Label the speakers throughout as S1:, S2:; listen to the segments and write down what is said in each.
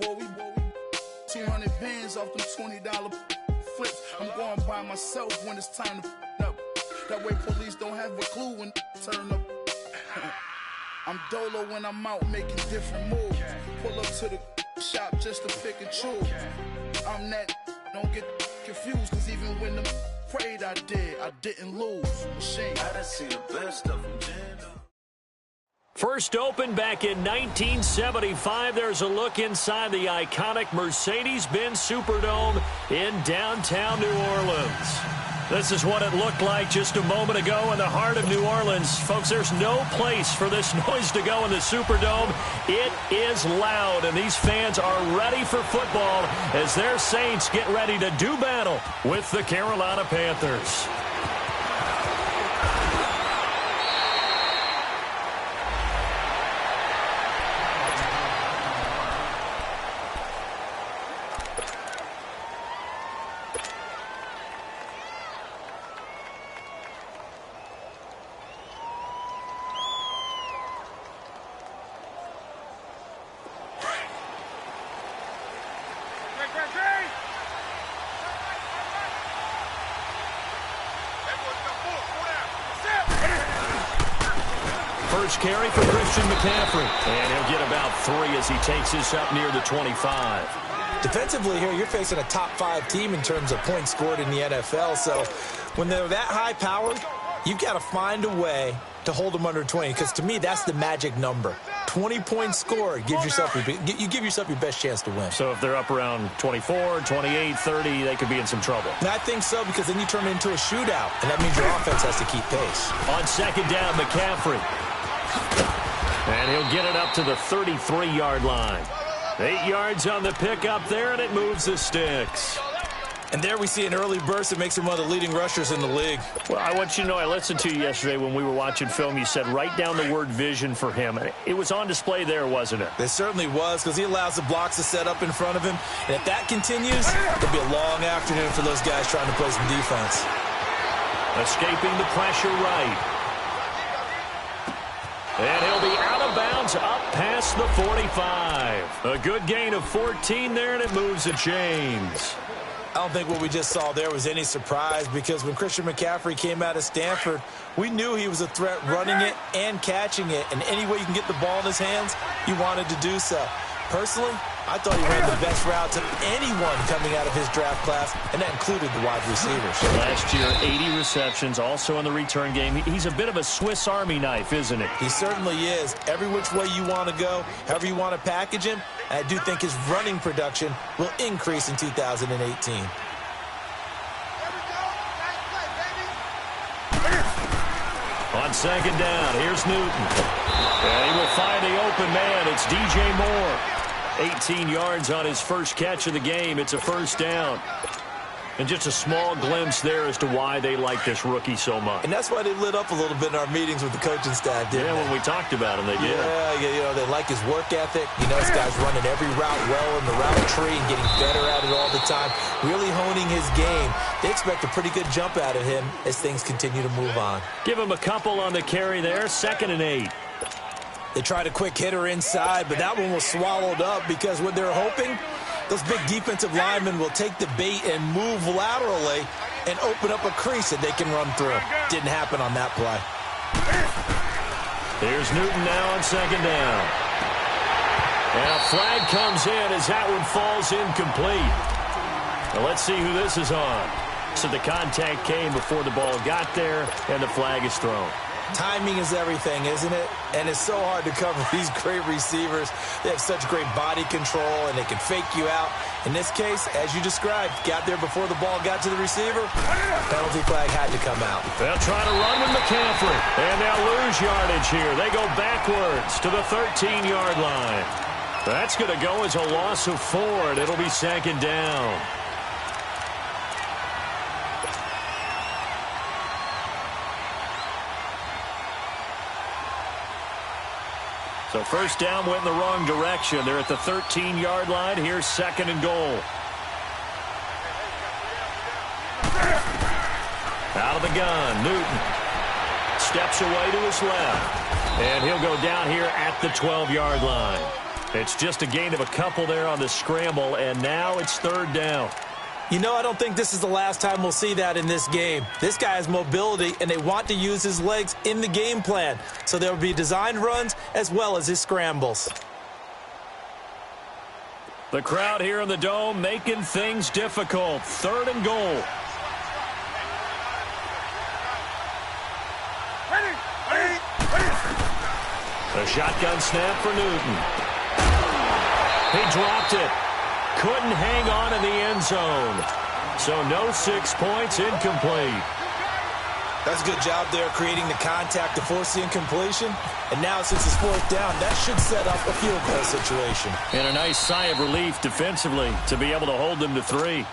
S1: boy, we 200 bands off them $20 flips. I'm going by myself when it's time to up. That way police don't have a clue when turn up. I'm dolo when I'm out making different moves. Pull up to the shop just to pick and choose. I'm that, don't get confused, cause even when them prayed I didn't lose. Machine. I done seen the best of them,
S2: First opened back in 1975. There's a look inside the iconic Mercedes-Benz Superdome in downtown New Orleans. This is what it looked like just a moment ago in the heart of New Orleans. Folks, there's no place for this noise to go in the Superdome. It is loud, and these fans are ready for football as their Saints get ready to do battle with the Carolina Panthers. First carry for Christian McCaffrey. And he'll get about 3 as he takes this up near the 25.
S3: Defensively here, you're facing a top-5 team in terms of points scored in the NFL. So when they're that high-powered, you've got to find a way to hold them under 20. Because to me, that's the magic number. 20 points scored, you give yourself your best chance to win.
S2: So if they're up around 24, 28, 30, they could be in some trouble.
S3: And I think so, because then you turn it into a shootout, and that means your offense has to keep pace.
S2: On second down, McCaffrey. And he'll get it up to the 33-yard line. 8 yards on the pickup there, and it moves the sticks.
S3: And there we see an early burst that makes him one of the leading rushers in the league.
S2: Well, I want you to know, I listened to you yesterday when we were watching film. You said write down the word vision for him. It was on display there, wasn't it?
S3: It certainly was, because he allows the blocks to set up in front of him. And if that continues, it'll be a long afternoon for those guys trying to play some defense.
S2: Escaping the pressure right. And he'll be out of bounds up past the 45. A good gain of 14 there, and it moves the chains.
S3: I don't think what we just saw there was any surprise, because when Christian McCaffrey came out of Stanford, we knew he was a threat running it and catching it. And any way you can get the ball in his hands, you wanted to do so. Personally, I thought he ran the best routes of anyone coming out of his draft class, and that included the wide receivers.
S2: Last year, 80 receptions, also in the return game. He's a bit of a Swiss Army knife, isn't he?
S3: He certainly is. Every which way you want to go, however you want to package him, I do think his running production will increase in 2018.
S2: On second down, here's Newton. And he will find the open man. It's DJ Moore. 18 yards on his first catch of the game. It's a first down. And just a small glimpse there as to why they like this rookie so much.
S3: And that's why they lit up a little bit in our meetings with the coaching staff, didn't they?
S2: When we talked about him, they did.
S3: Yeah, they like his work ethic. You know, this guy's running every route well in the route tree and getting better at it all the time, really honing his game. They expect a pretty good jump out of him as things continue to move on.
S2: Give him a couple on the carry there, 2nd and 8.
S3: They tried a quick hitter inside, but that one was swallowed up because what they're hoping, those big defensive linemen will take the bait and move laterally and open up a crease that they can run through. Didn't happen on that play.
S2: Here's Newton now on second down. And a flag comes in as that one falls incomplete. Now let's see who this is on. So the contact came before the ball got there, and the flag is thrown.
S3: Timing is everything, isn't it? And it's so hard to cover these great receivers. They have such great body control, and they can fake you out. In this case, as you described, got there before the ball got to the receiver. Penalty flag had to come out.
S2: They'll try to run with McCaffrey, and they'll lose yardage here. They go backwards to the 13-yard line. That's going to go as a loss of 4, and it'll be 2nd down. So first down went in the wrong direction. They're at the 13-yard line. Here's 2nd and goal. Out of the gun, Newton steps away to his left. And he'll go down here at the 12-yard line. It's just a gain of a couple there on the scramble, and now it's third down.
S3: You know, I don't think this is the last time we'll see that in this game. This guy has mobility, and they want to use his legs in the game plan. So there will be designed runs as well as his scrambles.
S2: The crowd here in the Dome making things difficult. Third and goal. A shotgun snap for Newton. He dropped it. Couldn't hang on in the end zone. So no 6 points, incomplete.
S3: That's a good job there creating the contact to force the incompletion. And now since it's fourth down, that should set up a field goal situation.
S2: And a nice sigh of relief defensively to be able to hold them to 3.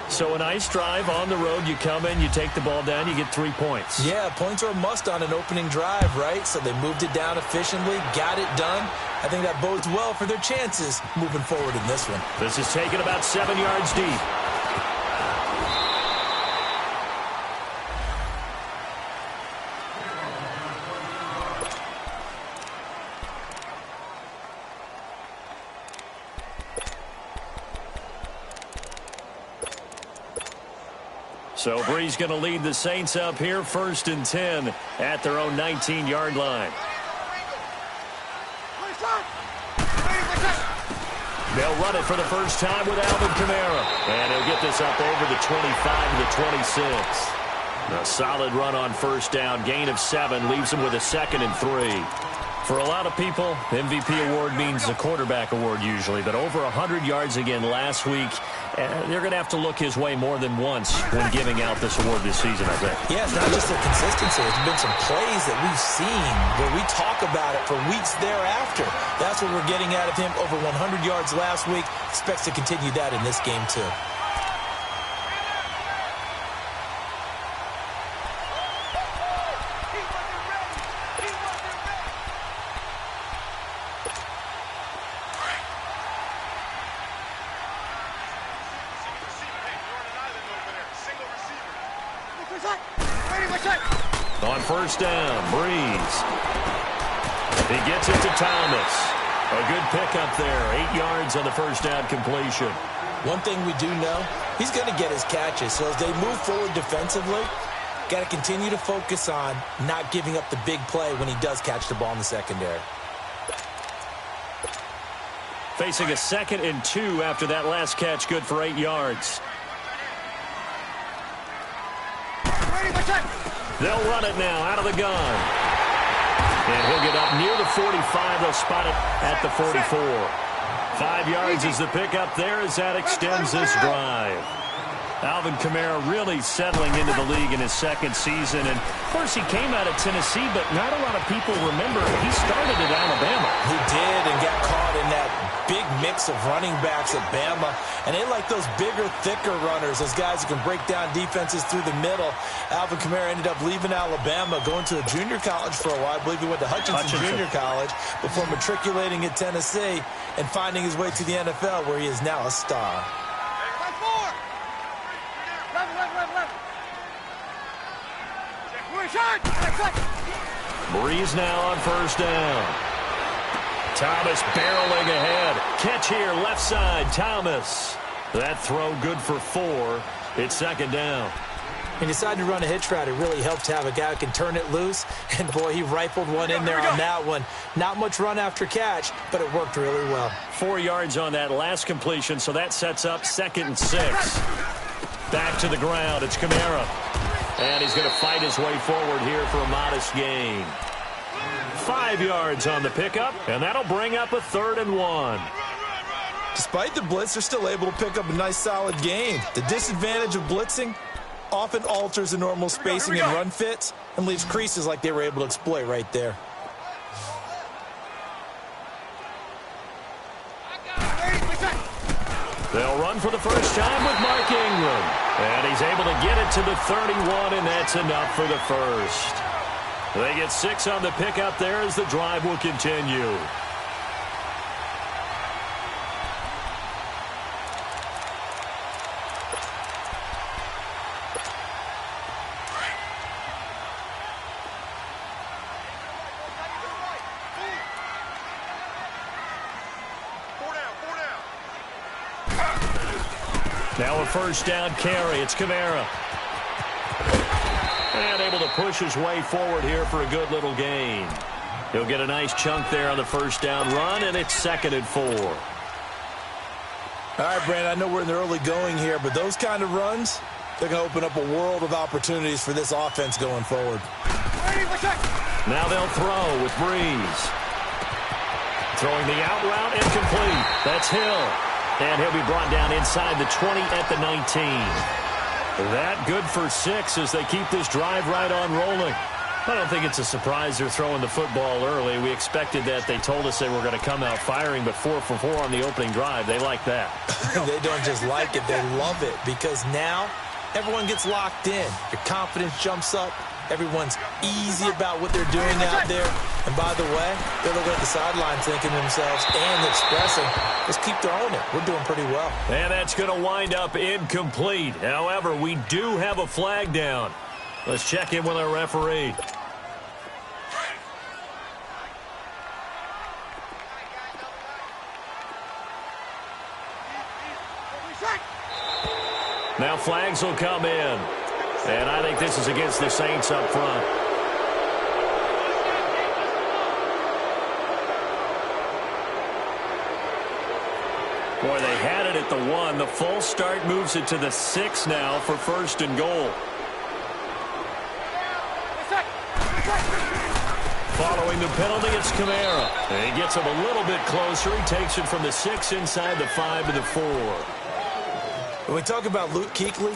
S2: So a nice drive on the road. You come in, you take the ball down, you get 3 points.
S3: Yeah, points are a must on an opening drive, right? So they moved it down efficiently, got it done. I think that bodes well for their chances moving forward in this one.
S2: This is taken about 7 yards deep. So Bree's going to lead the Saints up here, 1st and 10 at their own 19-yard line. They'll run it for the first time with Alvin Kamara. And he'll get this up over the 25 to the 26. A solid run on first down. Gain of 7 leaves him with a 2nd and 3. For a lot of people, MVP award means the quarterback award usually. But over 100 yards again last week. They're going to have to look his way more than once when giving out this award this season, I think.
S3: Yeah, it's not just the consistency. There's been some plays that we've seen where we talk about it for weeks thereafter. That's what we're getting out of him. Over 100 yards last week. Expects to continue that in this game, too.
S2: On first down, Breeze. He gets it to Thomas. A good pickup there. 8 yards on the first down completion.
S3: One thing we do know, he's going to get his catches. So as they move forward defensively, got to continue to focus on not giving up the big play when he does catch the ball in the secondary.
S2: Facing a 2nd and 2 after that last catch, good for 8 yards. They'll run it now out of the gun. And he'll get up near the 45. They'll spot it at the 44. 5 yards is the pickup there as that extends this drive. Alvin Kamara really settling into the league in his 2nd season. And, of course, he came out of Tennessee, but not a lot of people remember he started at Alabama.
S3: He did and got caught in that big mix of running backs at Bama. And they like those bigger, thicker runners, those guys who can break down defenses through the middle. Alvin Kamara ended up leaving Alabama, going to a junior college for a while. I believe he went to Hutchinson Junior College before matriculating at Tennessee and finding his way to the NFL, where he is now a star.
S2: Breeze now on first down. Thomas barreling ahead. Catch here, left side, Thomas. That throw good for 4. It's 2nd down.
S3: He decided to run a hitch route. It really helped to have a guy who can turn it loose. And, boy, he rifled one in there on that one. Not much run after catch, but it worked really well.
S2: 4 yards on that last completion, so that sets up 2nd and 6. Back to the ground. It's Kamara. And he's going to fight his way forward here for a modest gain. 5 yards on the pickup, and that'll bring up a 3rd and 1.
S3: Despite the blitz, they're still able to pick up a nice, solid gain. The disadvantage of blitzing often alters the normal spacing and run fits and leaves creases like they were able to exploit right there.
S2: They'll run for the first time with Mark Ingram. And he's able to get it to the 31, and that's enough for the first. They get 6 on the pickup there as the drive will continue. Now a first down carry. It's Kamara. And able to push his way forward here for a good little gain. He'll get a nice chunk there on the first down run, and it's 2nd and 4.
S3: All right, Brandon, I know we're in the early going here, but those kind of runs, they're going to open up a world of opportunities for this offense going forward.
S2: Now they'll throw with Breeze. Throwing the out route, incomplete. That's Hill. And he'll be brought down inside the 20 at the 19. That good for 6 as they keep this drive right on rolling. I don't think it's a surprise they're throwing the football early. We expected that. They told us they were going to come out firing, but 4 for 4 on the opening drive. They like that.
S3: They don't just like it, they love it, because now everyone gets locked in. Your confidence jumps up. Everyone's easy about what they're doing out there. And by the way, they're looking at the sideline thinking to themselves and expressing, let's keep throwing it. We're doing pretty well.
S2: And that's going to wind up incomplete. However, we do have a flag down. Let's check in with our referee. Now flags will come in. And I think this is against the Saints up front. Boy, they had it at the 1. The false start moves it to the 6 now for 1st and goal. Following the penalty, it's Kamara. And he gets him a little bit closer. He takes it from the 6 inside the 5 to the 4.
S3: When we talk about Luke Kuechly,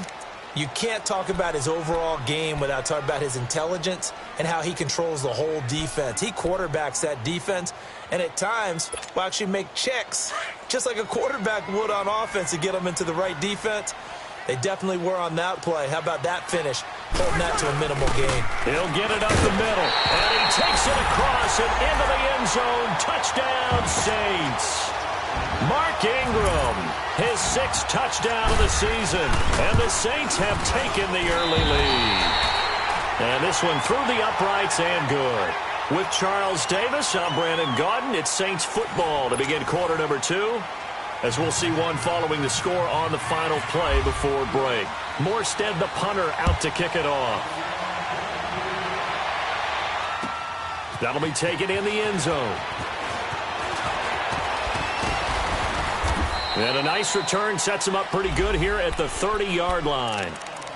S3: you can't talk about his overall game without talking about his intelligence and how he controls the whole defense. He quarterbacks that defense, and at times will actually make checks, just like a quarterback would on offense to get them into the right defense. They definitely were on that play. How about that finish? Holding that to a minimal gain.
S2: He'll get it up the middle, and he takes it across and into the end zone. Touchdown, Saints. Mark Ingram, his 6th touchdown of the season, and the Saints have taken the early lead. And this one through the uprights and good. With Charles Davis, I'm Brandon Gaudin. It's Saints football to begin quarter number 2, as we'll see one following the score on the final play before break. Morstead, the punter, out to kick it off. That'll be taken in the end zone. And a nice return sets them up pretty good here at the 30-yard line.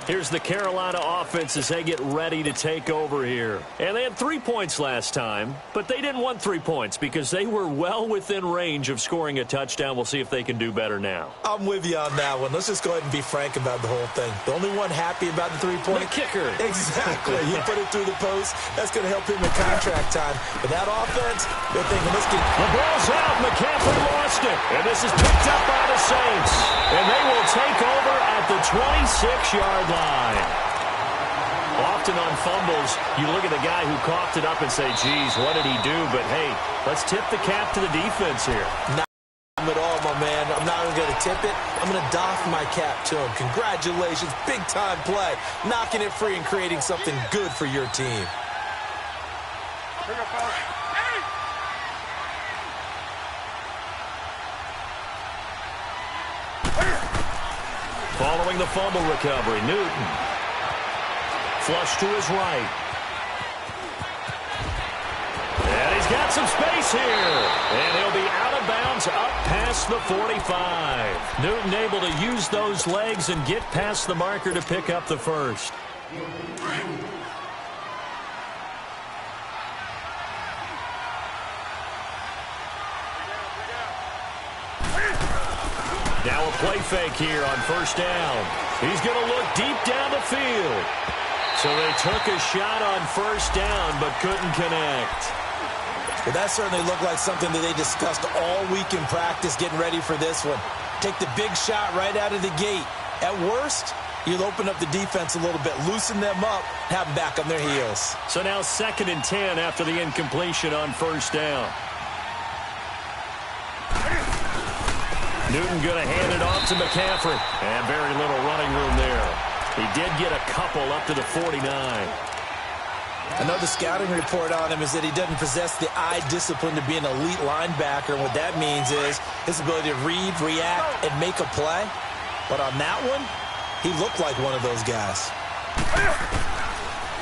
S2: Here's the Carolina offense as they get ready to take over here. And they had 3 points last time, but they didn't want 3 points because they were well within range of scoring a touchdown. We'll see if they can do better now.
S3: I'm with you on that one. Let's just go ahead and be frank about the whole thing. The only one happy about the 3-point?
S2: The kicker.
S3: Exactly. You put it through the post. That's going to help him in contract time. But that offense, they're thinking, let's get...
S2: The ball's out. McCaffrey lost it. And this is picked up by the Saints. And they will take over at the 26-yard line. Often on fumbles, you look at the guy who coughed it up and say, geez, what did he do? But, hey, let's tip the cap to the defense here.
S3: Not at all, my man. I'm not even going to tip it. I'm going to doff my cap to him. Congratulations. Big-time play. Knocking it free and creating something good for your team.
S2: Following the fumble recovery, Newton. Flush to his right. And he's got some space here. And he'll be out of bounds up past the 45. Newton able to use those legs and get past the marker to pick up the first. Now a play fake here on first down. He's going to look deep down the field. So they took a shot on first down but couldn't connect.
S3: Well, that certainly looked like something that they discussed all week in practice getting ready for this one. Take the big shot right out of the gate. At worst, you'll open up the defense a little bit, loosen them up, have them back on their heels.
S2: So now 2nd and 10 after the incompletion on first down. Newton going to hand it off to McCaffrey. And very little running room there. He did get a couple up to the 49.
S3: Another scouting report on him is that he doesn't possess the eye discipline to be an elite linebacker. And what that means is his ability to read, react, and make a play. But on that one, he looked like one of those guys.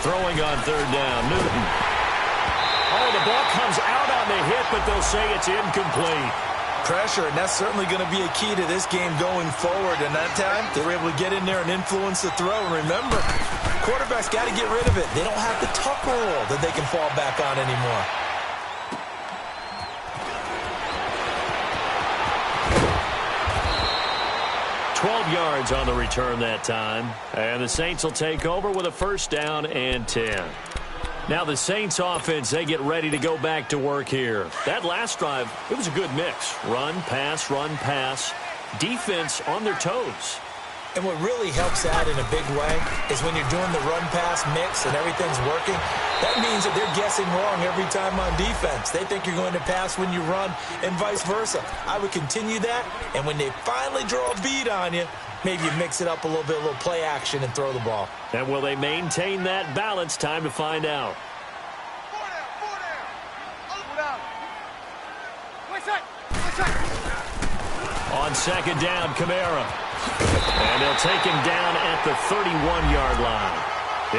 S2: Throwing on third down, Newton. Oh, the ball comes out on the hit, but they'll say it's incomplete.
S3: Pressure, and that's certainly going to be a key to this game going forward. And that time, they were able to get in there and influence the throw. And remember, quarterbacks got to get rid of it. They don't have the tuck roll that they can fall back on anymore.
S2: Yards on the return that time. And the Saints will take over with a first down and 10. Now the Saints offense, they get ready to go back to work here. That last drive, it was a good mix. Run, pass, defense on their toes.
S3: And what really helps out in a big way is when you're doing the run-pass mix and everything's working, that means that they're guessing wrong every time on defense. They think you're going to pass when you run and vice versa. I would continue that, and when they finally draw a bead on you, maybe you mix it up a little bit, a little play action, and throw the ball.
S2: And will they maintain that balance? Time to find out. On second down, Kamara. And they'll take him down at the 31-yard line.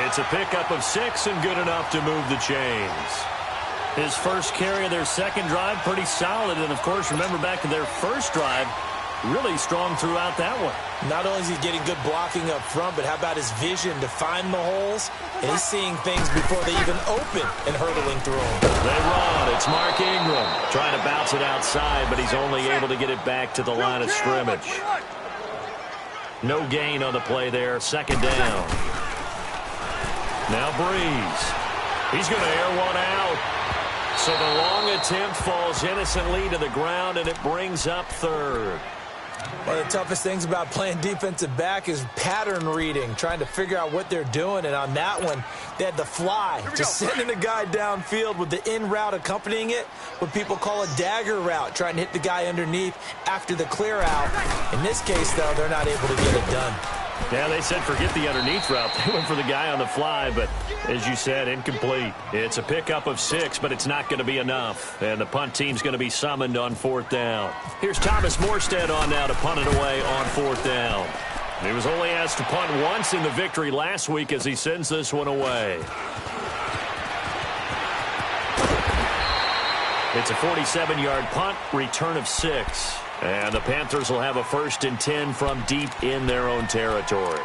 S2: It's a pickup of 6 and good enough to move the chains. His first carry of their second drive, pretty solid. And, of course, remember back to their first drive, really strong throughout that one.
S3: Not only is he getting good blocking up front, but how about his vision to find the holes? And he's seeing things before they even open and hurtling through them.
S2: They run. It's Mark Ingram trying to bounce it outside, but he's only able to get it back to the line of scrimmage. No gain on the play there. Second down. Now Breeze. He's going to air one out. So the long attempt falls innocently to the ground, and it brings up third.
S3: One of the toughest things about playing defensive back is pattern reading, trying to figure out what they're doing. And on that one, they had the fly, just sending the guy downfield with the in route accompanying it, what people call a dagger route, trying to hit the guy underneath after the clear out. In this case, though, they're not able to get it done.
S2: Yeah, they said forget the underneath route. They went for the guy on the fly, but as you said, incomplete. It's a pickup of 6, but it's not going to be enough. And the punt team's going to be summoned on fourth down. Here's Thomas Morstead on now to punt it away on fourth down. He was only asked to punt once in the victory last week as he sends this one away. It's a 47-yard punt, return of 6. And the Panthers will have a 1st and 10 from deep in their own territory.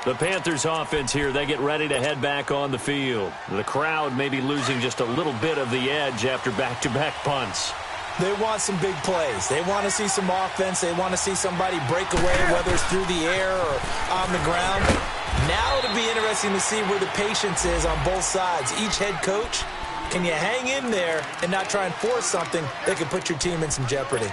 S2: The Panthers offense here, they get ready to head back on the field. The crowd may be losing just a little bit of the edge after back-to-back punts.
S3: They want some big plays. They want to see some offense. They want to see somebody break away, whether it's through the air or on the ground. Now it'll be interesting to see where the patience is on both sides. Each head coach, can you hang in there and not try and force something that could put your team in some jeopardy?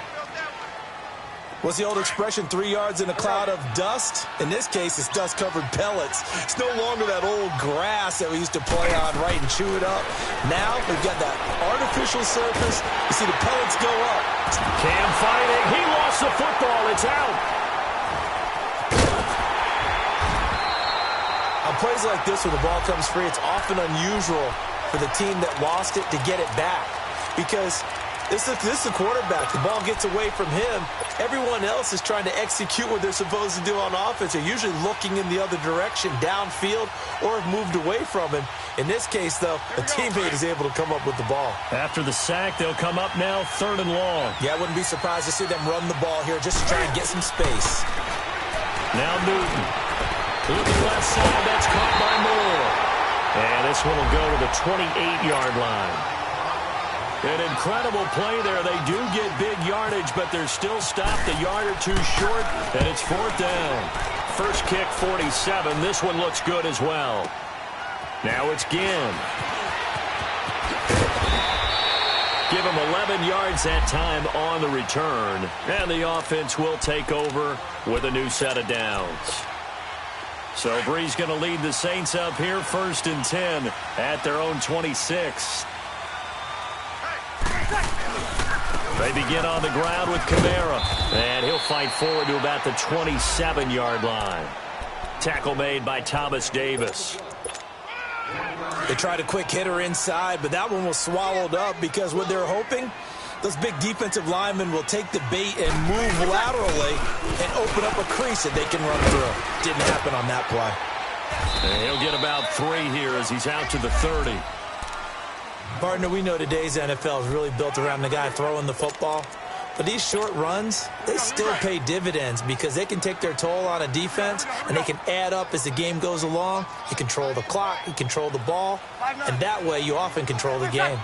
S3: What's the old expression, 3 yards in a cloud of dust? In this case, it's dust-covered pellets. It's no longer that old grass that we used to play on, right, and chew it up. Now, we've got that artificial surface. You see the pellets go up.
S2: Cam fighting. He lost the football. It's out.
S3: On plays like this where the ball comes free, it's often unusual for the team that lost it to get it back. Because this is the quarterback. The ball gets away from him. Everyone else is trying to execute what they're supposed to do on offense. They're usually looking in the other direction, downfield, or have moved away from him. In this case, though, a teammate is able to come up with the ball.
S2: After the sack, they'll come up now 3rd and long.
S3: Yeah, I wouldn't be surprised to see them run the ball here just to try and get some space.
S2: Now Newton. To the left side, that's caught by Moore. And this one will go to the 28-yard line. An incredible play there. They do get big yardage, but they're still stopped a yard or two short, and it's 4th down. First kick, 47. This one looks good as well. Now it's Ginn. Give him 11 yards that time on the return, and the offense will take over with a new set of downs. So Breeze going to lead the Saints up here, 1st and 10 at their own 26. They begin on the ground with Kamara, and he'll fight forward to about the 27-yard line. Tackle made by Thomas Davis.
S3: They tried a quick hitter inside, but that one was swallowed up because what they're hoping Those big defensive linemen will take the bait and move laterally and open up a crease that they can run through. Didn't happen on that play.
S2: And he'll get about 3 here as he's out to the 30.
S3: Partner, we know today's NFL is really built around the guy throwing the football. But these short runs, they still pay dividends because they can take their toll on a defense and they can add up as the game goes along. You control the clock, you control the ball, and that way you often control the game.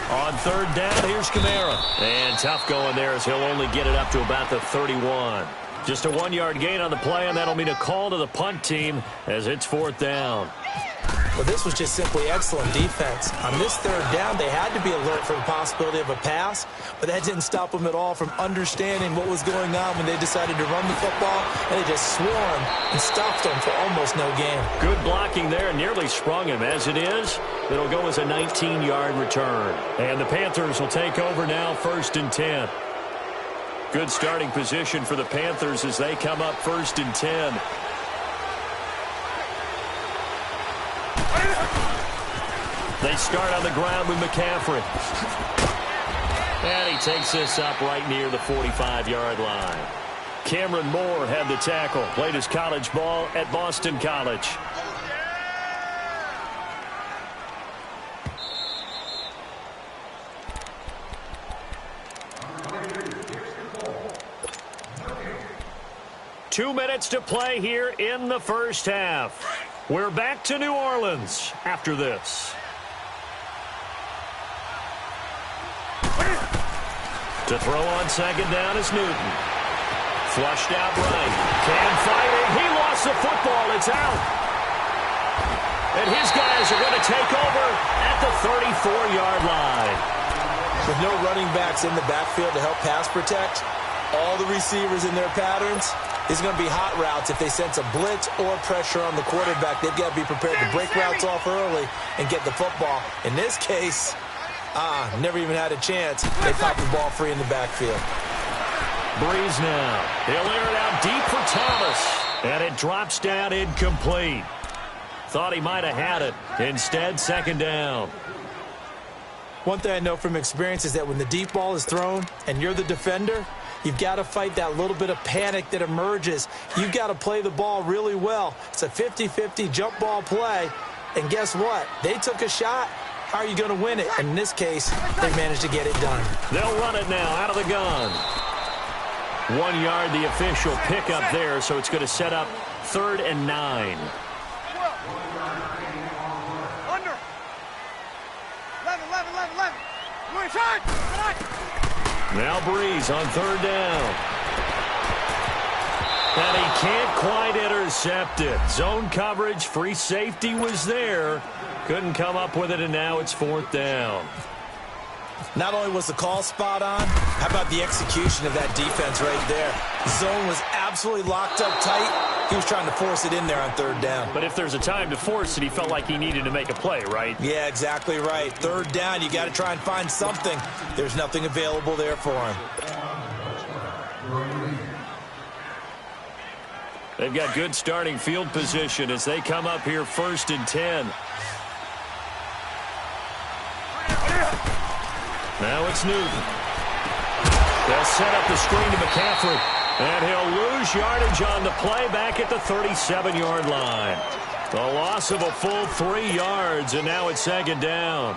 S2: On 3rd down, here's Kamara. And tough going there as he'll only get it up to about the 31. Just a 1-yard gain on the play, and that'll mean a call to the punt team as it's 4th down.
S3: Well, this was just simply excellent defense. On this 3rd down, they had to be alert for the possibility of a pass, but that didn't stop them at all from understanding what was going on when they decided to run the football, and they just swarmed and stopped them for almost no gain.
S2: Good blocking there, nearly sprung him. As it is, it'll go as a 19-yard return. And the Panthers will take over now, 1st and 10. Good starting position for the Panthers as they come up 1st and 10. They start on the ground with McCaffrey. And he takes this up right near the 45-yard line. Cameron Moore had the tackle. Played his college ball at Boston College. Two minutes to play here in the first half. We're back to New Orleans after this. To throw on 2nd down is Newton. Flushed out right. Can fight it. He lost the football. It's out. And his guys are going to take over at the 34-yard line.
S3: With no running backs in the backfield to help pass protect, all the receivers in their patterns, it's going to be hot routes. If they sense a blitz or pressure on the quarterback, they've got to be prepared to break routes off early and get the football. In this case, never even had a chance. They popped the ball free in the backfield.
S2: Breeze now. He'll air it out deep for Thomas. And it drops down incomplete. Thought he might have had it. Instead, 2nd down.
S3: One thing I know from experience is that when the deep ball is thrown and you're the defender, you've got to fight that little bit of panic that emerges. You've got to play the ball really well. It's a 50-50 jump ball play. And guess what? They took a shot. How are you going to win it? And in this case, they managed to get it done.
S2: They'll run it now out of the gun. 1 yard, the official pickup there, so it's going to set up 3rd and 9.
S4: Under. 11. You're inside.
S2: Now Breeze on 3rd down. And he can't quite intercept it. Zone coverage, free safety was there. Couldn't come up with it, and now it's 4th down.
S3: Not only was the call spot on, how about the execution of that defense right there? The zone was absolutely locked up tight. He was trying to force it in there on 3rd down.
S2: But if there's a time to force it, he felt like he needed to make a play, right?
S3: Yeah, exactly right. 3rd down, you got to try and find something. There's nothing available there for him.
S2: They've got good starting field position as they come up here 1st and 10. Now it's Newton. They'll set up the screen to McCaffrey. And he'll lose yardage on the play back at the 37-yard line. The loss of a full 3 yards, and now it's 2nd down.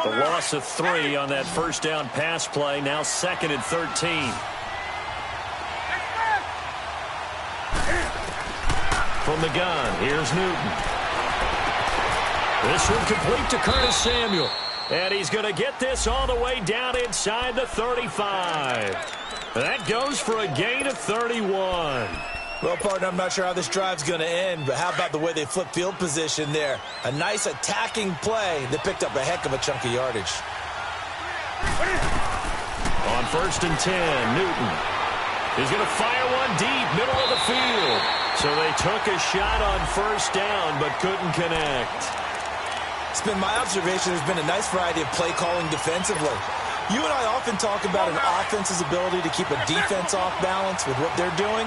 S2: The loss of 3 on that 1st down pass play, now 2nd and 13. From the gun, here's Newton. This one complete to Curtis Samuel. And he's going to get this all the way down inside the 35. That goes for a gain of 31.
S3: Well, partner, I'm not sure how this drive's going to end, but how about the way they flip field position there? A nice attacking play that picked up a heck of a chunk of yardage.
S2: On 1st and 10, Newton. He's going to fire one deep, middle of the field. So they took a shot on 1st down, but couldn't connect.
S3: It's been my observation there's been a nice variety of play calling defensively. You and I often talk about an offense's ability to keep a defense off balance with what they're doing.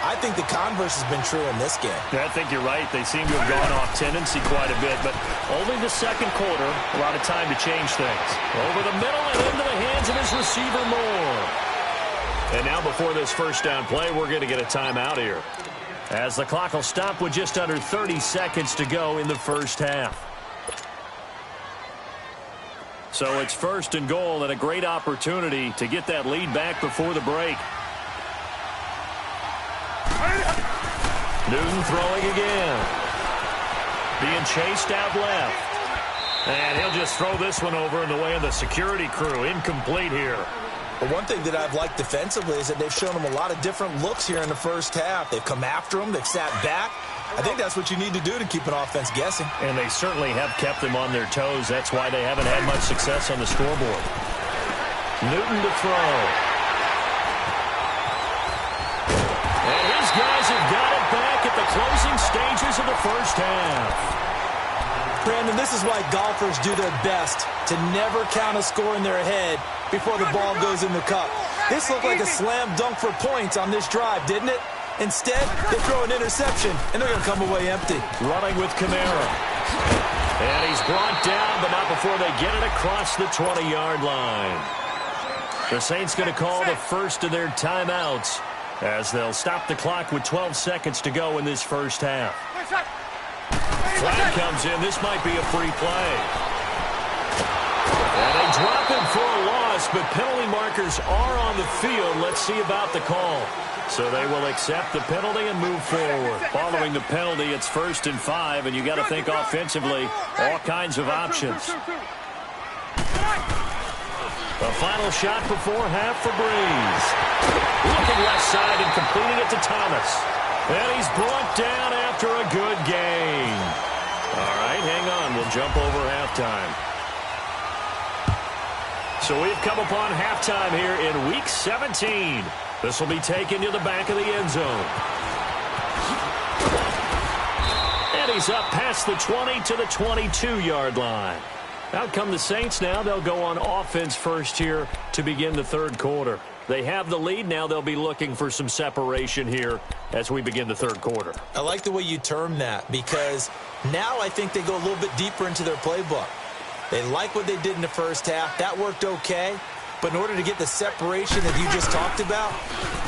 S3: I think the converse has been true in this game.
S2: I think you're right. They seem to have gone off tendency quite a bit, but only the second quarter, a lot of time to change things. Over the middle and into the hands of his receiver, Moore. And now before this first down play, we're going to get a timeout here, as the clock will stop with just under 30 seconds to go in the first half. So it's first and goal, and a great opportunity to get that lead back before the break. Newton throwing again. Being chased out left. And he'll just throw this one over in the way of the security crew. Incomplete here.
S3: But one thing that I've liked defensively is that they've shown him a lot of different looks here in the first half. They've come after him. They've sat back. I think that's what you need to do to keep an offense guessing.
S2: And they certainly have kept them on their toes. That's why they haven't had much success on the scoreboard. Newton to throw. And his guys have got it back at the closing stages of the first half.
S3: Brandon, this is why golfers do their best to never count a score in their head before the ball goes in the cup. This looked like a slam dunk for points on this drive, didn't it? Instead, they throw an interception, and they're going to come away empty.
S2: Running with Kamara. And he's brought down, but not before they get it across the 20-yard line. The Saints going to call the first of their timeouts, as they'll stop the clock with 12 seconds to go in this first half. Flag comes in. This might be a free play. And they drop him for a loss, but penalty markers are on the field. Let's see about the call. So they will accept the penalty and move forward. Following the penalty, it's 1st and 5, and you got to think offensively, all kinds of options. The final shot before half for Breeze. Looking left side and completing it to Thomas. And he's brought down after a good gain. All right, hang on. We'll jump over halftime. So we've come upon halftime here in Week 17. This will be taken to the back of the end zone. And he's up past the 20 to the 22-yard line. Out come the Saints now. They'll go on offense first here to begin the third quarter. They have the lead. Now they'll be looking for some separation here as we begin the third quarter.
S3: I like the way you term that, because now I think they go a little bit deeper into their playbook. They like what they did in the first half. That worked okay. But in order to get the separation that you just talked about,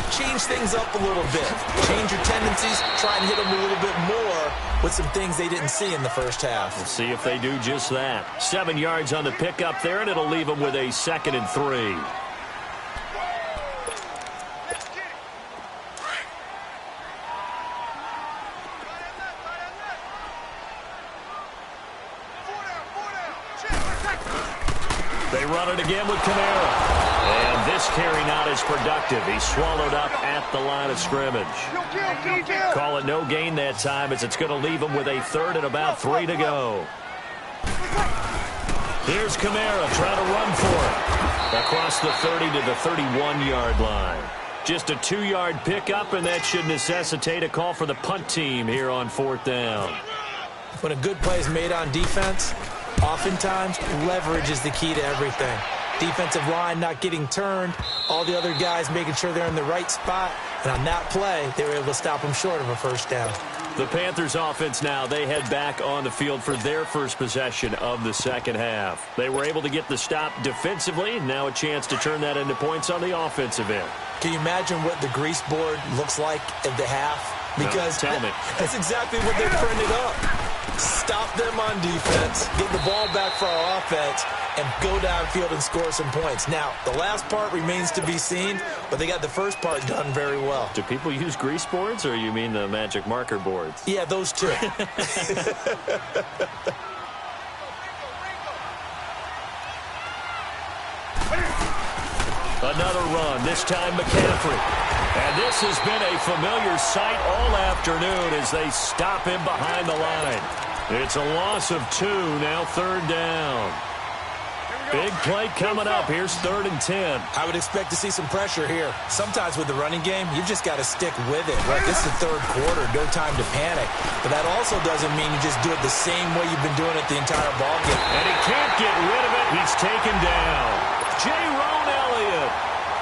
S3: change things up a little bit. Change your tendencies. Try and hit them a little bit more with some things they didn't see in the first half.
S2: We'll see if they do just that. 7 yards on the pickup there, and it'll leave them with a 2nd and 3. They run it again with Kamara. And this carry not as productive. He's swallowed up at the line of scrimmage. Call it no gain that time, as it's going to leave him with a 3rd and about 3 to go. Here's Kamara trying to run for it. Across the 30 to the 31-yard line. Just a 2-yard pickup, and that should necessitate a call for the punt team here on 4th down.
S3: When a good play is made on defense, oftentimes leverage is the key to everything. Defensive line not getting turned, all the other guys making sure they're in the right spot, and on that play, they were able to stop them short of a first down.
S2: The Panthers offense now, they head back on the field for their first possession of the second half. They were able to get the stop defensively, now a chance to turn that into points on the offensive end.
S3: Can you imagine what the grease board looks like at the half? Because
S2: no, tell me.
S3: That's exactly what they printed up. Stop them on defense, get the ball back for our offense, and go downfield and score some points. Now, the last part remains to be seen, but they got the first part done very well.
S2: Do people use grease boards, or you mean the magic marker boards?
S3: Yeah, those two.
S2: Another run, this time McCaffrey. And this has been a familiar sight all afternoon as they stop him behind the line. It's a loss of 2, now 3rd down. Big play coming up. Here's 3rd and 10.
S3: I would expect to see some pressure here. Sometimes with the running game, you've just got to stick with it. Right? This is the 3rd quarter, no time to panic. But that also doesn't mean you just do it the same way you've been doing it the entire ball game.
S2: And he can't get rid of it. He's taken down. J. Elliott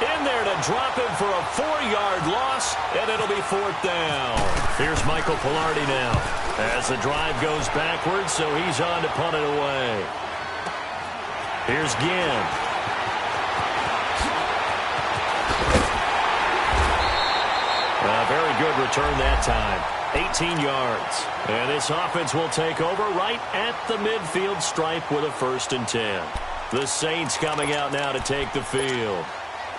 S2: in there to drop him for a 4-yard loss, and it'll be 4th down. Here's Michael Pilardi now as the drive goes backwards, so he's on to punt it away. Here's Ginn. A very good return that time. 18 yards. And this offense will take over right at the midfield stripe with a 1st and 10. The Saints coming out now to take the field.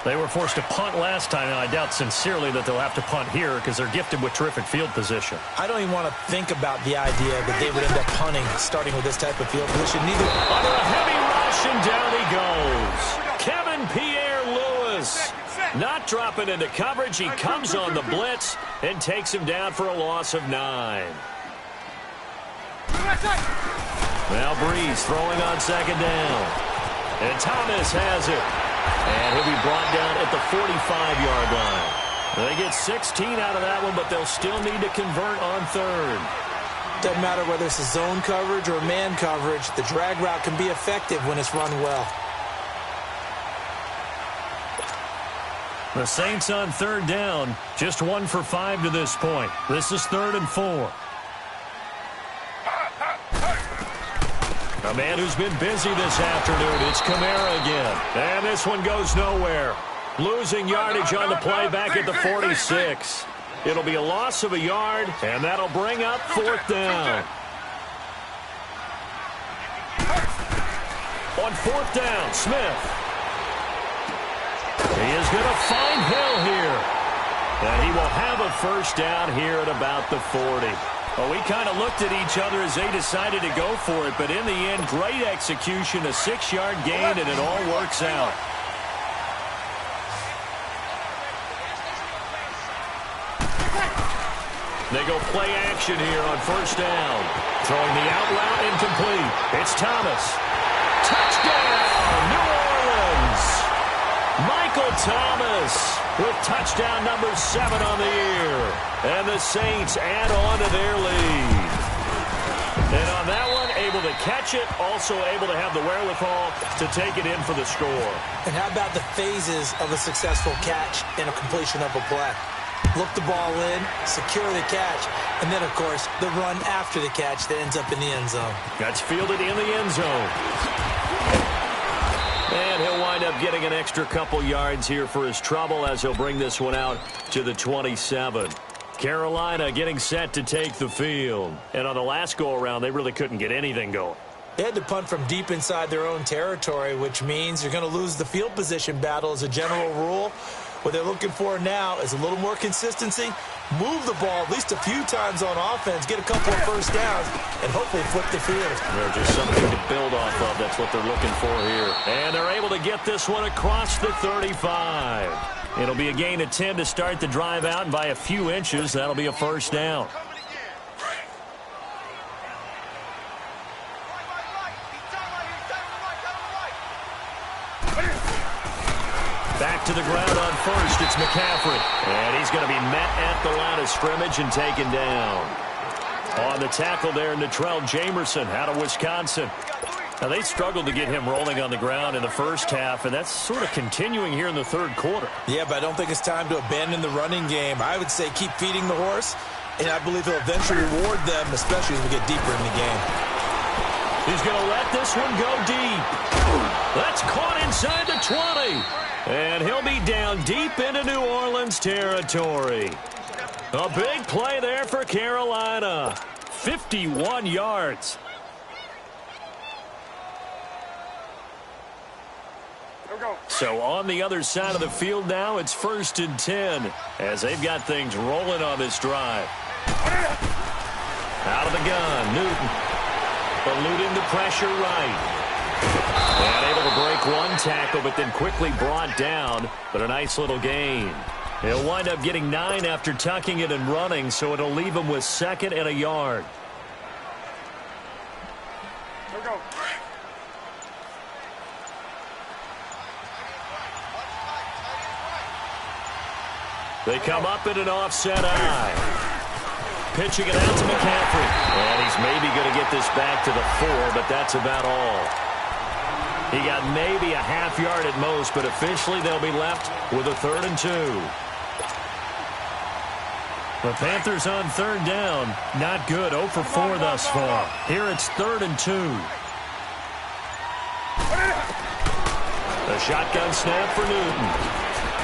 S5: They were forced to punt last time, and I doubt sincerely that they'll have to punt here because they're gifted with terrific field position.
S3: I don't even want to think about the idea that they would end up punting starting with this type of field position. Neither.
S2: Under a heavy rush, and down he goes. Kevin Pierre-Louis. Not dropping into coverage. He comes on the blitz and takes him down for a loss of 9. Now Breeze throwing on 2nd down. And Thomas has it. And he'll be brought down at the 45-yard line. They get 16 out of that one, but they'll still need to convert on 3rd.
S3: Doesn't matter whether it's a zone coverage or man coverage. The drag route can be effective when it's run well.
S5: The Saints on 3rd down, just 1 for 5 to this point. This is 3rd and 4.
S2: A man who's been busy this afternoon, it's Kamara again. And this one goes nowhere. Losing yardage on the play back at the 46. It'll be a loss of a yard, and that'll bring up 4th down. On 4th down, Smith. He is going to find Hill here. And he will have a 1st down here at about the 40. Well, we kind of looked at each other as they decided to go for it, but in the end, great execution, a 6-yard gain, and it all works out. They go play action here on 1st down. Throwing the out route incomplete. It's Thomas. Touchdown, New Orleans. Michael Thomas with touchdown number 7 on the year. And the Saints add on to their lead. And on that one, able to catch it, also able to have the wherewithal to take it in for the score.
S3: And how about the phases of a successful catch and a completion of a play? Look the ball in, secure the catch, and then, of course, the run after the catch that ends up in the end zone.
S2: That's fielded in the end zone. And he'll wind up getting an extra couple yards here for his trouble as he'll bring this one out to the 27. Carolina getting set to take the field. And on the last go-around, they really couldn't get anything going.
S3: They had to punt from deep inside their own territory, which means you're going to lose the field position battle as a general rule. What they're looking for now is a little more consistency, move the ball at least a few times on offense, get a couple of 1st downs, and hopefully flip the field.
S2: There's just something to build off of. That's what they're looking for here. And they're able to get this one across the 35. It'll be a gain of 10 to start the drive out, and by a few inches, that'll be a 1st down. Back to the ground on 1st, it's McCaffrey. And he's going to be met at the line of scrimmage and taken down. On the tackle there, Natrell Jamerson out of Wisconsin. Now, they struggled to get him rolling on the ground in the 1st half, and that's sort of continuing here in the 3rd quarter.
S3: Yeah, but I don't think it's time to abandon the running game. I would say keep feeding the horse, and I believe he'll eventually reward them, especially as we get deeper in the game.
S2: He's going to let this one go deep. That's caught inside the 20. And he'll be down deep into New Orleans territory. A big play there for Carolina. 51 yards. So on the other side of the field now, it's 1st and 10 as they've got things rolling on this drive. Out of the gun, Newton. Eluding the pressure right. And able to break one tackle, but then quickly brought down. But a nice little gain. He'll wind up getting 9 after tucking it and running, so it'll leave him with 2nd and a yard. They come up in an offset eye. Pitching it out to McCaffrey. And he's maybe going to get this back to the 4, but that's about all. He got maybe a half yard at most, but officially they'll be left with a 3rd and 2. The Panthers on 3rd down. Not good. 0 for 4 thus far. Here it's 3rd and 2. The shotgun snap for Newton.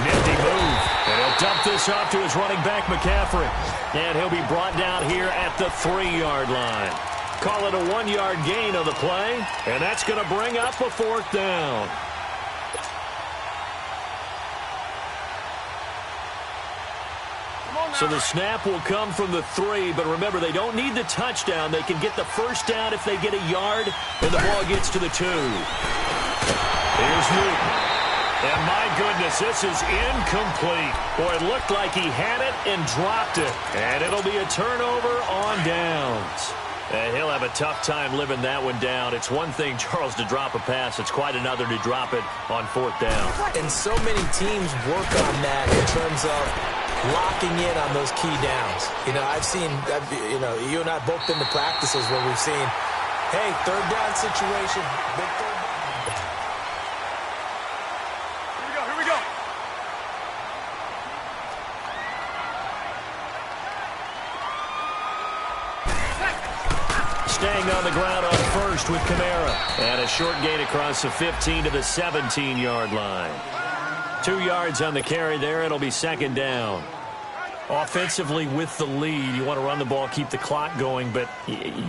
S2: Nifty move. And he'll dump this off to his running back, McCaffrey. And he'll be brought down here at the 3-yard line. Call it a 1-yard gain on the play. And that's going to bring up a 4th down. So the snap will come from the 3, but remember, they don't need the touchdown. They can get the 1st down if they get a yard, and the ball gets to the 2. Here's Newton. And my goodness, this is incomplete. Boy, it looked like he had it and dropped it. And it'll be a turnover on downs. And he'll have a tough time living that one down. It's one thing, Charles, to drop a pass. It's quite another to drop it on 4th down.
S3: And so many teams work on that in terms of locking in on those key downs. You know, you and I have both been to practices where we've seen, hey, 3rd down situation, big 3rd down.
S4: Here we go.
S2: Staying on the ground on 1st with Kamara. And a short gain across the 15 to the 17-yard line. 2 yards on the carry there. It'll be 2nd down. Offensively with the lead, you want to run the ball, keep the clock going, but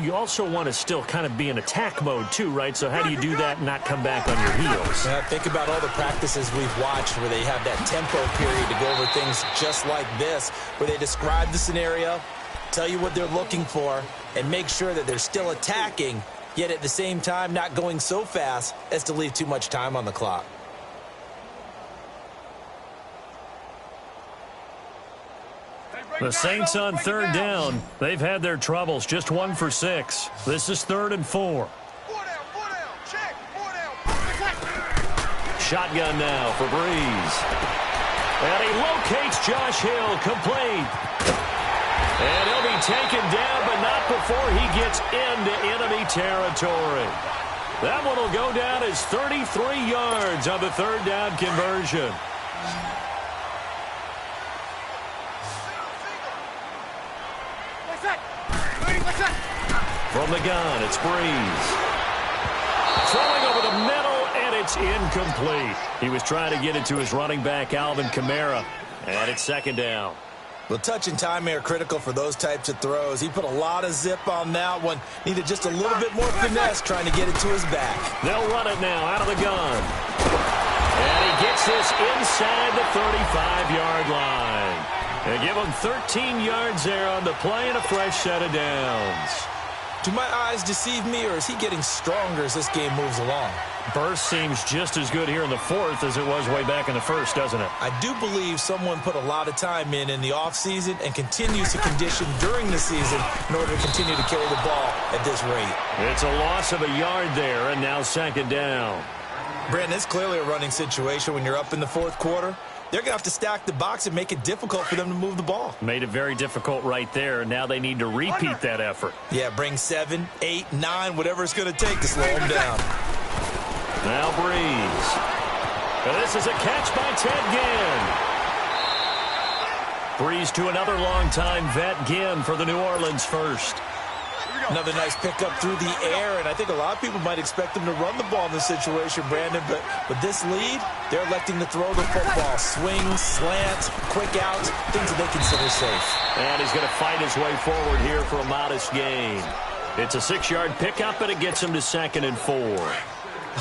S2: you also want to still kind of be in attack mode too, right? So how do you do that and not come back on your heels?
S3: Yeah, think about all the practices we've watched where they have that tempo period to go over things just like this, where they describe the scenario, tell you what they're looking for, and make sure that they're still attacking, yet at the same time not going so fast as to leave too much time on the clock.
S2: The Saints on 3rd down. They've had their troubles. Just 1 for 6. This is 3rd and 4.
S4: Check.
S2: Shotgun now for Breeze. And he locates Josh Hill, complete. And he'll be taken down, but not before he gets into enemy territory. That one will go down as 33 yards on the 3rd down conversion. From the gun, it's Breeze. Throwing over the middle, and it's incomplete. He was trying to get it to his running back, Alvin Kamara, and it's 2nd down.
S3: Well, touch and timing are critical for those types of throws. He put a lot of zip on that one. Needed just a little bit more finesse trying to get it to his back.
S2: They'll run it now out of the gun. And he gets this inside the 35-yard line. They give him 13 yards there on the play and a fresh set of downs.
S3: Do my eyes deceive me, or is he getting stronger as this game moves along?
S2: Burst seems just as good here in the 4th as it was way back in the 1st, doesn't it?
S3: I do believe someone put a lot of time in the offseason and continues to condition during the season in order to continue to carry the ball at this rate.
S2: It's a loss of a yard there, and now 2nd down.
S3: Brandon, it's clearly a running situation when you're up in the 4th quarter. They're going to have to stack the box and make it difficult for them to move the ball.
S2: Made it very difficult right there. Now they need to repeat that effort.
S3: Yeah, bring 7, 8, 9, whatever it's going to take to slow them down.
S2: Now Breeze. And this is a catch by Ted Ginn. Breeze to another longtime vet, Ginn, for the New Orleans first.
S3: Another nice pickup through the air, and I think a lot of people might expect them to run the ball in this situation, Brandon, but with this lead, they're electing to throw the football. Swings, slants, quick outs, things that they consider safe.
S2: And he's going to fight his way forward here for a modest gain. It's a 6-yard pickup, and it gets him to 2nd and 4.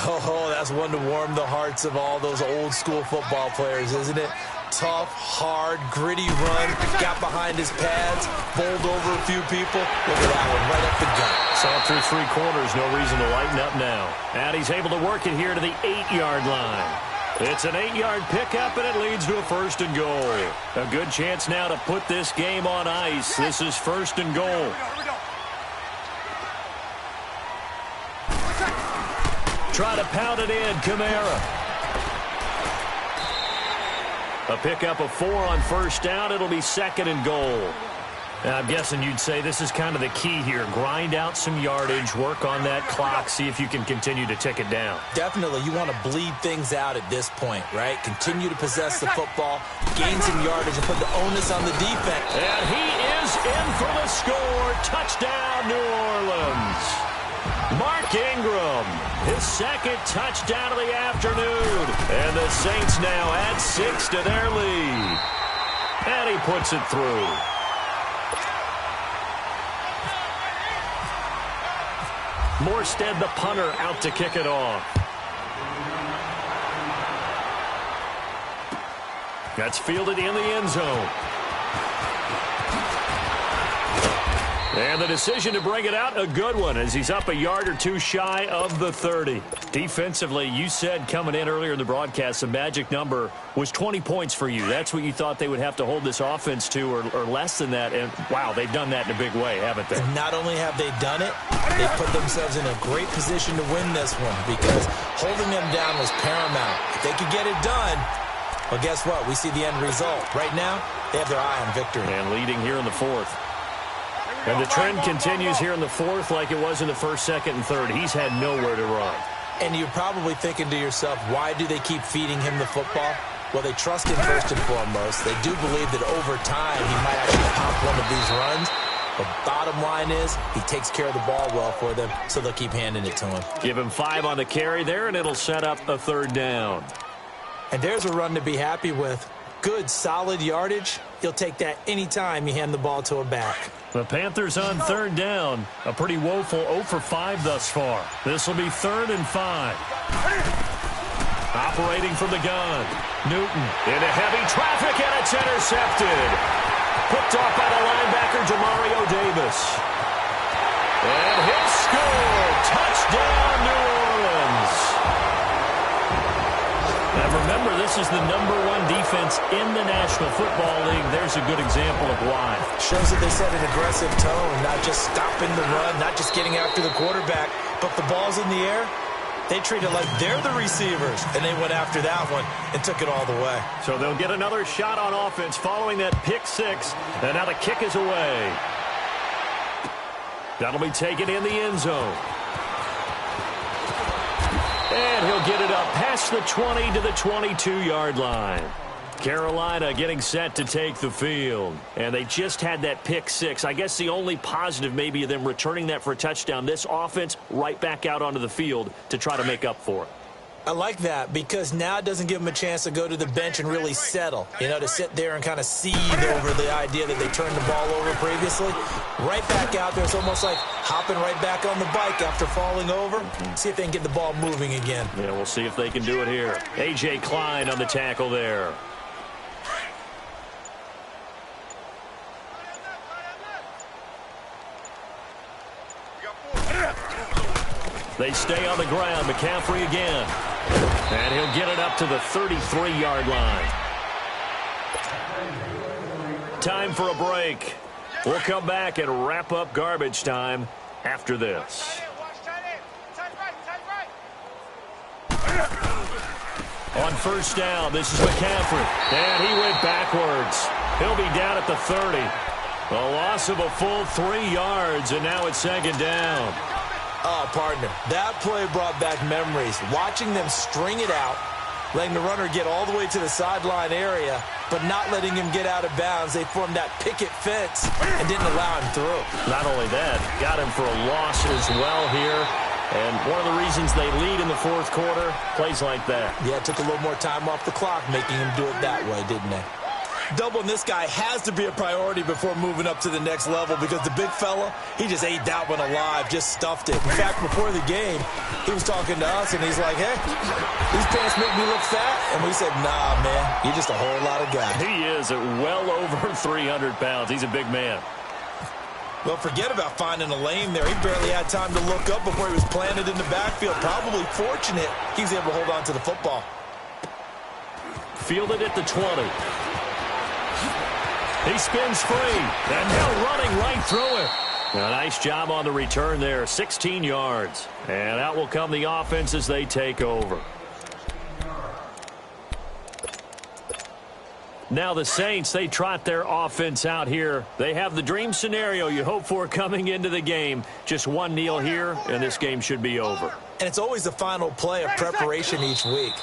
S3: Oh, that's one to warm the hearts of all those old-school football players, isn't it? Tough, hard, gritty run, got behind his pads, bowled over a few people. Look at that one, right up the gut.
S2: Saw it through 3 quarters, no reason to lighten up now. And he's able to work it here to the 8-yard line. It's an 8-yard pickup, and it leads to a 1st and goal. A good chance now to put this game on ice. This is 1st and goal. Try to pound it in, Kamara. A pickup of 4 on 1st down. It'll be 2nd and goal. I'm guessing you'd say this is kind of the key here. Grind out some yardage, work on that clock, see if you can continue to tick it down.
S3: Definitely. You want to bleed things out at this point, right? Continue to possess the football, gain some yardage, and put the onus on the defense.
S2: And he is in for the score. Touchdown, New Orleans. Mark Ingram, his second touchdown of the afternoon. And the Saints now add 6 to their lead. And he puts it through. Morstead, the punter, out to kick it off. That's fielded in the end zone. And the decision to bring it out, a good one, as he's up a yard or two shy of the 30. Defensively, you said coming in earlier in the broadcast, the magic number was 20 points for you. That's what you thought they would have to hold this offense to, or less than that. And, wow, they've done that in a big way, haven't they?
S3: And not only have they done it, they've put themselves in a great position to win this one because holding them down was paramount. If they could get it done, well, guess what? We see the end result. Right now, they have their eye on victory.
S2: And leading here in the fourth. And the trend continues here in the fourth like it was in the first, second, and third. He's had nowhere to run.
S3: And you're probably thinking to yourself, why do they keep feeding him the football? Well, they trust him first and foremost. They do believe that over time he might actually pop one of these runs. But bottom line is he takes care of the ball well for them, so they'll keep handing it to him.
S2: Give him 5 on the carry there, and it'll set up a third down.
S3: And there's a run to be happy with. Good, solid yardage. You'll take that anytime you hand the ball to a back.
S2: The Panthers on third down. A pretty woeful 0 for 5 thus far. This will be 3rd and 5. Operating from the gun. Newton into heavy traffic, and it's intercepted. Picked off by the linebacker, Demario Davis. And he'll score. Touchdown, New Orleans. Now remember, this is the #1 defense in the National Football League. There's a good example of why.
S3: Shows that they set an aggressive tone, not just stopping the run, not just getting after the quarterback, but the ball's in the air. They treat it like they're the receivers, and they went after that one and took it all the way.
S2: So they'll get another shot on offense following that pick 6, and now the kick is away. That'll be taken in the end zone. And he'll get it up past the 20 to the 22-yard line. Carolina getting set to take the field. And they just had that pick 6. I guess the only positive maybe of them returning that for a touchdown. This offense right back out onto the field to try to make up for it.
S3: I like that because now it doesn't give them a chance to go to the bench and really settle, to sit there and kind of seethe over the idea that they turned the ball over previously. Right back out there. It's almost like hopping right back on the bike after falling over. See if they can get the ball moving again.
S2: Yeah, we'll see if they can do it here. A.J. Klein on the tackle there. They stay on the ground. McCaffrey again. And he'll get it up to the 33-yard line. Time for a break. We'll come back and wrap up garbage time after this. On first down, this is McCaffrey. And he went backwards. He'll be down at the 30. A loss of a full 3 yards, and now it's second down.
S3: Oh, partner, that play brought back memories. Watching them string it out, letting the runner get all the way to the sideline area, but not letting him get out of bounds. They formed that picket fence and didn't allow him through.
S2: Not only that, got him for a loss as well here. And one of the reasons they lead in the fourth quarter, plays like that.
S3: Yeah, it took a little more time off the clock, making him do it that way, didn't they? Doubling this guy has to be a priority before moving up to the next level because the big fella, he just ate that one alive, just stuffed it. In fact, before the game, he was talking to us, and he's like, hey, these pants make me look fat? And we said, nah, man, you're just a whole lot of guy.
S2: He is at well over 300 pounds. He's a big man.
S3: Well, forget about finding a lane there. He barely had time to look up before he was planted in the backfield. Probably fortunate he was able to hold on to the football.
S2: Fielded at the 20. He spins free, and now running right through it. A nice job on the return there, 16 yards. And out will come the offense as they take over. Now the Saints, they trot their offense out here. They have the dream scenario you hope for coming into the game. Just one kneel here, and this game should be over.
S3: And it's always the final play of preparation each week.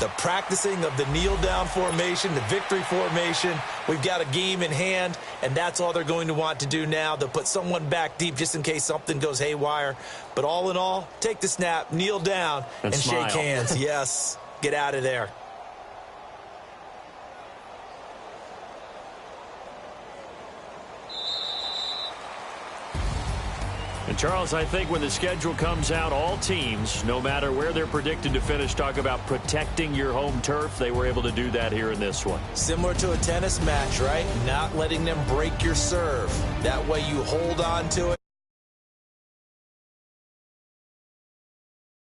S3: The practicing of the kneel-down formation, the victory formation. We've got a game in hand, and that's all they're going to want to do now. They'll put someone back deep just in case something goes haywire. But all in all, take the snap, kneel down, and shake hands. Yes, get out of there.
S2: And, Charles, I think when the schedule comes out, all teams, no matter where they're predicted to finish, talk about protecting your home turf. They were able to do that here in this one.
S3: Similar to a tennis match, right? Not letting them break your serve. That way you hold on to it.